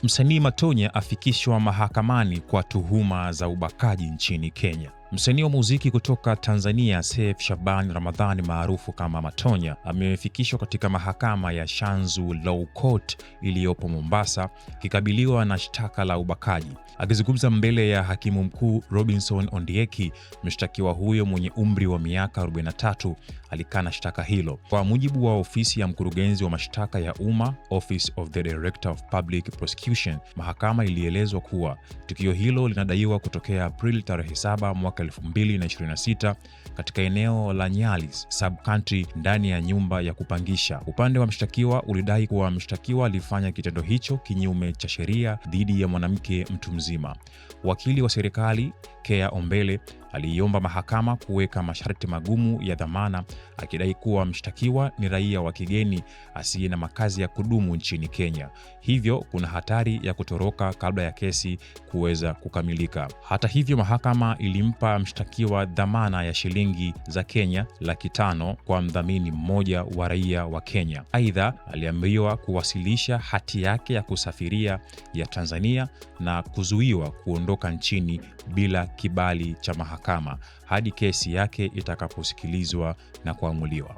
Msanii Matonya afikishwa mahakamani kwa tuhuma za ubakaji nchini Kenya. Msanii wa muziki kutoka Tanzania Seif Shaban Ramadhani maarufu kama Matonya amefikishwa katika mahakama ya Shanzu Law Court iliyopo Mombasa kikabiliwa na shtaka la ubakaji. Akizungumza mbele ya hakimu mkuu Robinson Ondieki, mshtakiwa huyo mwenye umri wa miaka 43 alikana shtaka hilo. Kwa mujibu wa ofisi ya mkurugenzi wa mashtaka ya umma, Office of the Director of Public Prosecution, mahakama ilielezwa kuwa tukio hilo linadaiwa kutokea Aprili tarehe 7 mwaka 2026 katika eneo la Nyali Sub-County ndani ya nyumba ya kupangisha. Upande wa mshtakiwa ulidai kuwa mshtakiwa alifanya kitendo hicho kinyume cha sheria dhidi ya mwanamke mtu mzima. Wakili wa serikali Kea Ombele aliiomba mahakama kuweka masharti magumu ya dhamana, akidai kuwa mshtakiwa ni raia wa kigeni asiye na makazi ya kudumu nchini Kenya. Hivyo kuna hatari ya kutoroka kabla ya kesi kuweza kukamilika. Hata hivyo, mahakama ilimpa mshtakiwa dhamana ya shilingi za Kenya 500,000 kwa mdhamini mmoja wa raia wa Kenya. Aidha, aliamriwa kuwasilisha hati yake ya kusafiria ya Tanzania na kuzuiwa kuondoka nchini bila kibali cha mahakama hadi kesi yake itakaposikilizwa na kuamuliwa.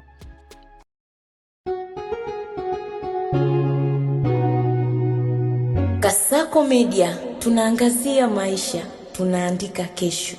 Kasako Media, tunaangazia maisha, tunaandika kesho.